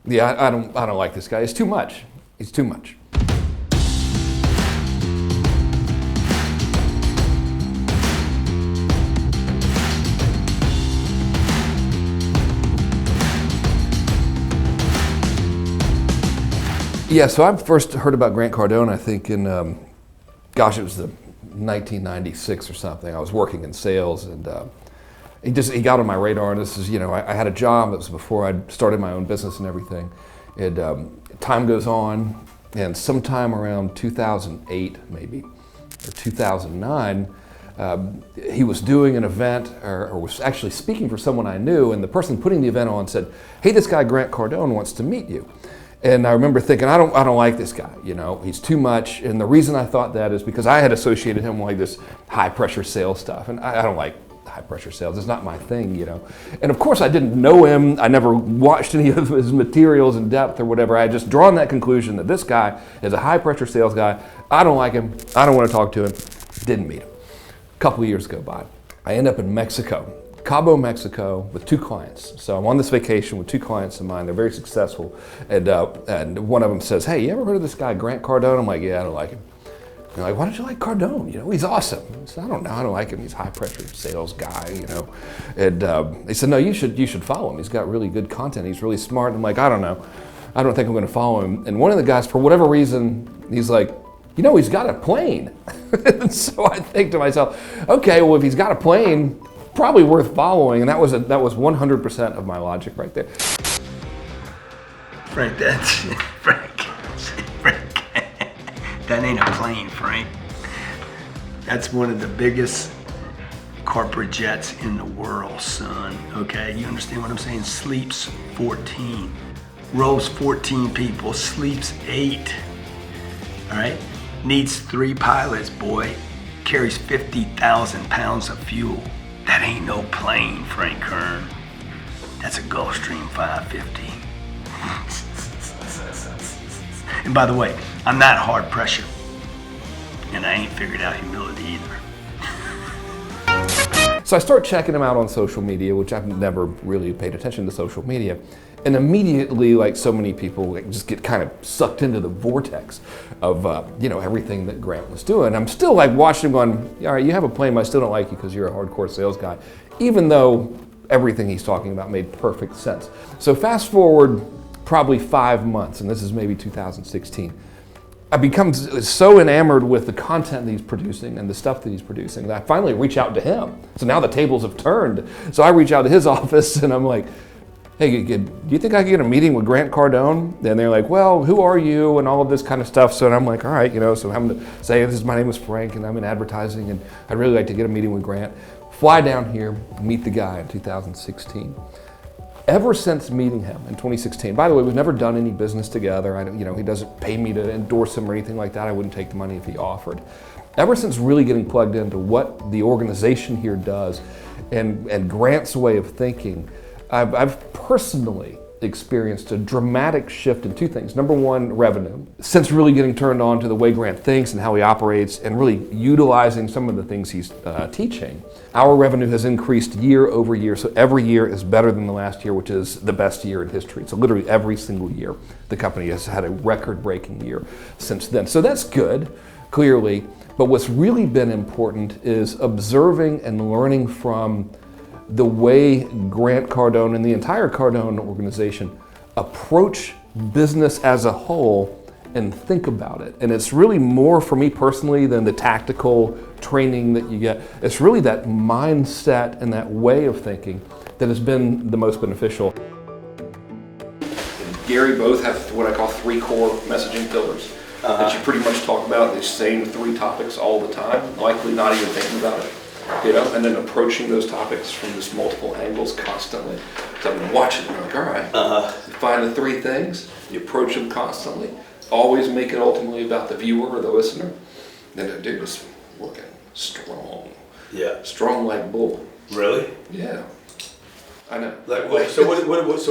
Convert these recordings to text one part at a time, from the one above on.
Yeah, I don't like this guy. It's too much. He's too much. Yeah, so I first heard about Grant Cardone, I think in, gosh, it was the 1996 or something. I was working in sales, and he got on my radar. And this is, I had a job. It was before I started my own business and everything. And time goes on, and sometime around 2008, maybe, or 2009, he was doing an event, or was actually speaking for someone I knew, and the person putting the event on said, "Hey, this guy Grant Cardone wants to meet you." And I remember thinking, I don't like this guy, he's too much. And the reason I thought that is because I had associated him with like this high pressure sales stuff. And I don't like high pressure sales. It's not my thing, And of course I didn't know him. I never watched any of his materials in depth or whatever. I had just drawn that conclusion that this guy is a high pressure sales guy. I don't like him. I don't want to talk to him. Didn't meet him. A couple of years go by. I end up in Mexico. Cabo, Mexico, with 2 clients. So I'm on this vacation with 2 clients of mine. They're very successful. And one of them says, "Hey, you ever heard of this guy, Grant Cardone?" I'm like, "Yeah, I don't like him." They're like, "Why don't you like Cardone? He's awesome." I said, "I don't know. I don't like him. He's a high pressure sales guy, And they said, "No, you should follow him. He's got really good content. He's really smart." I'm like, "I don't know. I don't think I'm going to follow him." And one of the guys, for whatever reason, he's like, "He's got a plane." And so I think to myself, okay, well, if he's got a plane, probably worth following, and that was 100% of my logic right there. Frank, Frank, that ain't a plane, Frank. That's one of the biggest corporate jets in the world, son. Okay, you understand what I'm saying? Sleeps 14, rolls 14 people, sleeps 8. All right, needs 3 pilots, boy. Carries 50,000 pounds of fuel. That ain't no plane, Frank Kern. That's a Gulfstream 550. And by the way, I'm not hard pressure. And I ain't figured out humility either. So I start checking him out on social media, which I've never really paid attention to social media. And immediately, like so many people, just get kind of sucked into the vortex of everything that Grant was doing. I'm still like watching him going, "All right, you have a plane, but I still don't like you because you're a hardcore sales guy," even though everything he's talking about made perfect sense. So fast forward probably 5 months, and this is maybe 2016. I become so enamored with the content that he's producing and the stuff that he's producing that I finally reach out to him. So now the tables have turned. So I reach out to his office and I'm like, "Hey, do you think I could get a meeting with Grant Cardone?" And they're like, "Well, who are you?" and all of this kind of stuff. So I'm like, all right, so I'm going to say, my name is Frank and I'm in advertising and I'd really like to get a meeting with Grant. Fly down here, meet the guy in 2016. Ever since meeting him in 2016, by the way, we've never done any business together. He doesn't pay me to endorse him or anything like that. I wouldn't take the money if he offered. Ever since really getting plugged into what the organization here does and Grant's way of thinking, I've personally experienced a dramatic shift in 2 things. Number one, revenue. Since really getting turned on to the way Grant thinks and how he operates and really utilizing some of the things he's teaching, our revenue has increased year over year. So every year is better than the last year, which is the best year in history. So literally every single year, the company has had a record-breaking year since then. So that's good, clearly. But what's really been important is observing and learning from the way Grant Cardone and the entire Cardone organization approach business as a whole and think about it. And it's really more for me personally than the tactical training that you get. It's really that mindset and that way of thinking that has been the most beneficial. Gary both have what I call 3 core messaging pillars that you pretty much talk about these same 3 topics all the time, likely not even thinking about it. And then approaching those topics from just multiple angles constantly. So I've been watching them, like, all right, you find the 3 things, you approach them constantly, always make it ultimately about the viewer or the listener. Then the dude is looking strong. Yeah. Strong like bull. Really? Yeah. I know. So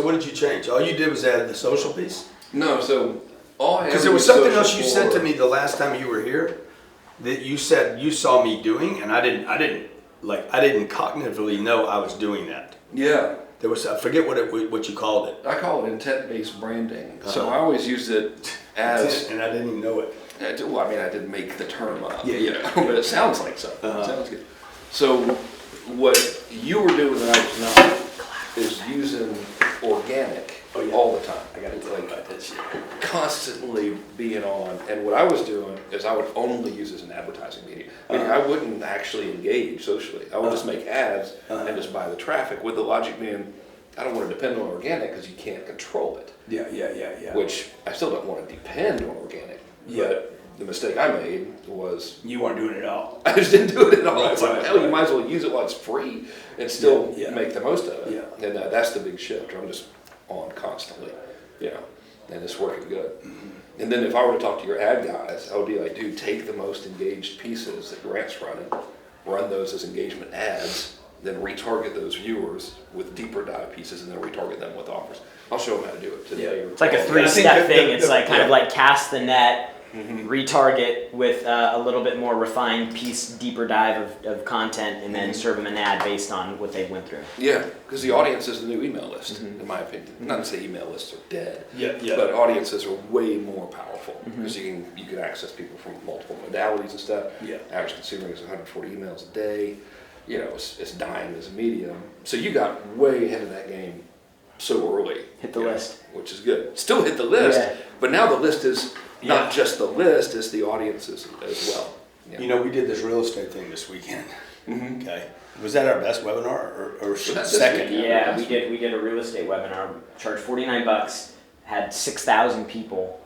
what did you change? All you did was add the social piece? No, so all I because there was something else you said to me the last time you were here that you said you saw me doing, and I didn't cognitively know I was doing that. Yeah. There was, I forget what you called it. I call it intent-based branding. So I always used it as... And I didn't even know it. Well, I mean, I didn't make the term up. Yeah. But it sounds like something. It sounds good. So what you were doing that I was not is using organic all the time. I got to tell you about that shit. Constantly being on. And what I was doing is I would only use it as an advertising medium. Meaning I wouldn't actually engage socially. I would just make ads and just buy the traffic, with the logic being, I don't want to depend on organic because you can't control it. Yeah. Which I still don't want to depend on organic. Yeah. But the mistake I made was... You weren't doing it all. I just didn't do it at all. Right, It's like, right, hell, you right. might as well use it while it's free and still Yeah. make the most of it. Yeah. And that's the big shift. I'm just on constantly, and it's working good. And then if I were to talk to your ad guys, I would be like, dude, take the most engaged pieces that Grant's running, run those as engagement ads, then retarget those viewers with deeper dive pieces, and then retarget them with offers. I'll show them how to do it today. It's like a 3-step thing. It's like kind of like cast the net, retarget with a little bit more refined piece, deeper dive of content, and then serve them an ad based on what they went through. Yeah, because the audience is the new email list, in my opinion. Not to say email lists are dead, Yeah. but audiences are way more powerful because you can access people from multiple modalities and stuff. Yeah. Average consumer gets 140 emails a day. It's dying as a medium. So you got way ahead of that game so early. Hit the list. Which is good. Still hit the list, Yeah. but now the list is not just the list, it's the audiences as well. Yeah. We did this real estate thing this weekend. Okay. Was that our best webinar or Was that this second? weekend? Yeah, we did a real estate webinar. Charged $49. Had 6,000 people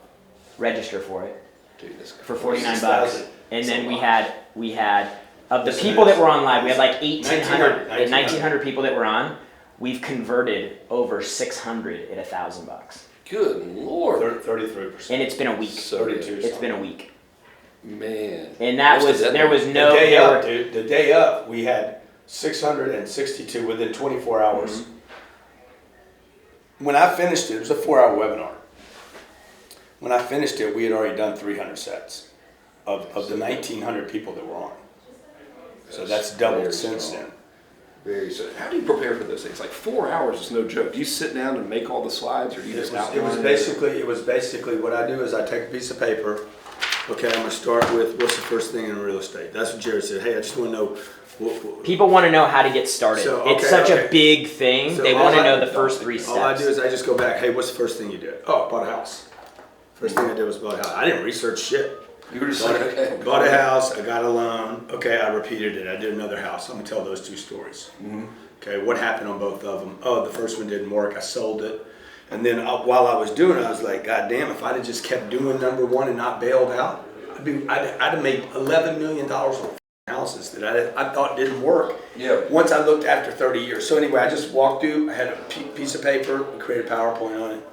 register for it Dude, this for $49. 6,000. And then That's a we had of the Listen to people that this. were on live, we had like 1,800 1,900 people that were on. We've converted over 600 at $1,000. Good Lord. 33%. And it's been a week. So 32. It's been a week. Man. And that What's was, the there was deadline? no, the day there up, were, dude. The day up, we had 662 within 24 hours. When I finished it was a 4-hour webinar. When I finished it, we had already done 300 sets of the 1,900 people that were on. So that's doubled very since strong. then. Very so. How do you prepare for those things? Like 4 hours is no joke. Do you sit down and make all the slides, or do you just outline? It was basically what I do is I take a piece of paper. Okay, I'm gonna start with what's the first thing in real estate. That's what Jared said. Hey, I just want to know. people want to know how to get started. So, It's okay, such okay. a big thing. So They all want to I- know the first 3 steps. All I do is I just go back. Hey, what's the first thing you did? Oh, bought a house. First thing I did was bought a house. I didn't research shit. You were just like, okay, Bought a house. I got a loan. Okay, I repeated it. I did another house. I'm gonna tell those 2 stories. Okay, what happened on both of them? Oh, the first one didn't work. I sold it. And then while I was doing it, I was like, God damn, if I'd have just kept doing number 1 and not bailed out, I'd have made $11 million on houses that I thought didn't work. Yeah. Once I looked after 30 years. So anyway, I just walked through. I had a piece of paper, created a PowerPoint on it.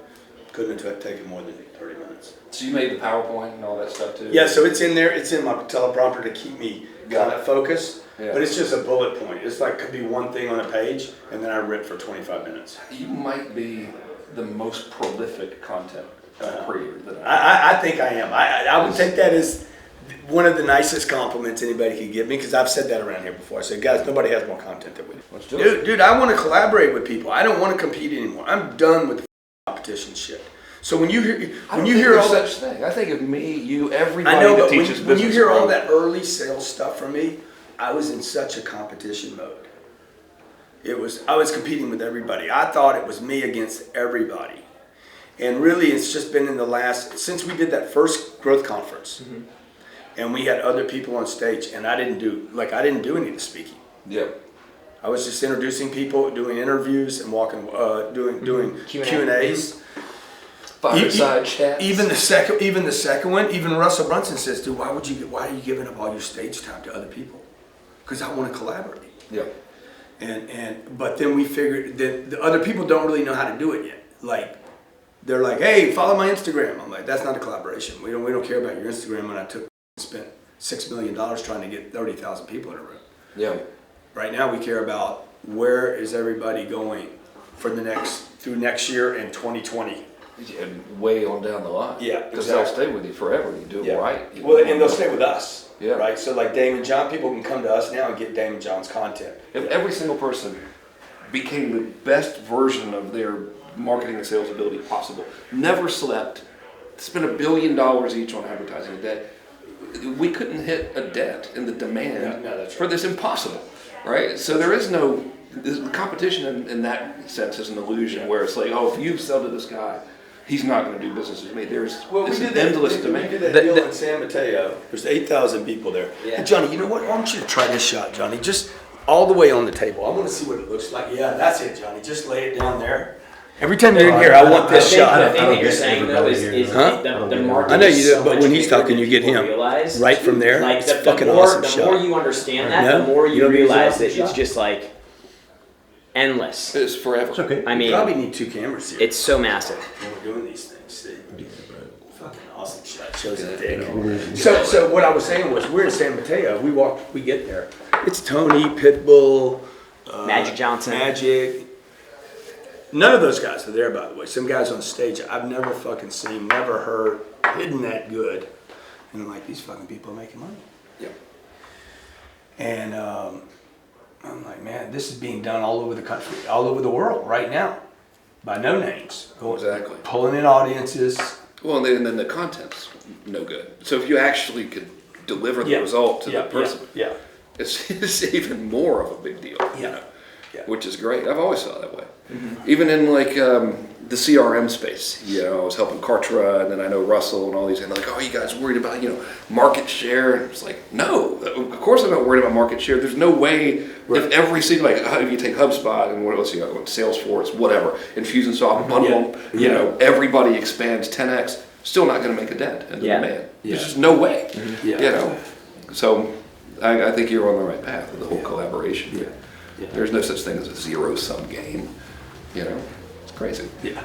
Couldn't have taken more than 30 minutes. So you made the PowerPoint and all that stuff too? Yeah, so it's in there. It's in my teleprompter to keep me Got kind it. of focused. Yeah. But it's just a bullet point. It's like could be one thing on a page, and then I rip for 25 minutes. You might be the most prolific content creator that I think I am. I would take that as one of the nicest compliments anybody could give me because I've said that around here before. I said, guys, nobody has more content than we do. Let's do it. Dude, I want to collaborate with people. I don't want to compete anymore. I'm done with the competition shit. So when you hear all that, such thing. I think of me, you, everybody I know, that but teaches when you business hear all growth. that early sales stuff from me, I was in such a competition mode. I was competing with everybody. I thought it was me against everybody. And really it's just been since we did that first growth conference and we had other people on stage and I didn't do any of the speaking. Yeah. I was just introducing people, doing interviews and doing Q&As. Fireside chats. Even the second one, even Russell Brunson says, dude, why are you giving up all your stage time to other people? Because I want to collaborate. Yeah. But then we figured that the other people don't really know how to do it yet. Like, they're like, hey, follow my Instagram. I'm like, that's not a collaboration. We don't care about your Instagram when I spent $6 million trying to get 30,000 people in a room. Yeah. Right now we care about where is everybody going through next year and 2020. And way on down the line. Yeah, Because exactly. they'll stay with you forever. You do it right. Well, and they'll stay with us. Yeah. Right. So like Damon John, people can come to us now and get Damon John's content. If every single person became the best version of their marketing and sales ability possible. Never slept. Spent $1 billion each on advertising a day. We couldn't hit a dent in the demand for this. Impossible, right? So there is no the competition in that sense is an illusion where it's like, oh, if you sell to this guy, he's not going to do business with me. There's an endless demand. We did that deal in San Mateo. There's 8,000 people there. Yeah. Hey, Johnny, you know what? Why don't you try this shot, Johnny? Just all the way on the table. I want to see what it looks like. Yeah, that's it, Johnny. Just lay it down there. Every time you're in here, I want this shot. The thing that you're saying though is the market. I know you do, so but when he's talking, you get him right from there. Like it's fucking awesome shot. The more you understand that, the more you realize that it's just like endless. It's forever. It's okay. I mean, you probably need 2 cameras here. It's so massive. When we're doing these things, see. Fucking awesome shot. Shows the dick. So what I was saying was, we're in San Mateo. We get there. It's Tony, Pitbull, Magic Johnson. Magic. None of those guys are there, by the way. Some guys on stage I've never fucking seen, never heard, hidden that good. And I'm like, these fucking people are making money. Yeah. And I'm like, man, this is being done all over the country, all over the world right now, by no names. Exactly. Pulling in audiences. Well, and then the content's no good. So if you actually could deliver the result to the person, it's even more of a big deal. You know? Yeah. Which is great. I've always felt that way. Mm-hmm. Even in like the CRM space, you know, I was helping Kartra, and then I know Russell and all these, and they're like, oh, you guys worried about, market share? And it's like, no, of course I'm not worried about market share. There's no way if every single, like, if you take HubSpot and what else you got, Salesforce, whatever, Infusionsoft, bundle them, everybody expands 10x, still not going to make a dent in the demand. There's just no way, So I think you're on the right path with the whole collaboration. Yeah. There's no such thing as a zero-sum game, It's crazy. Yeah.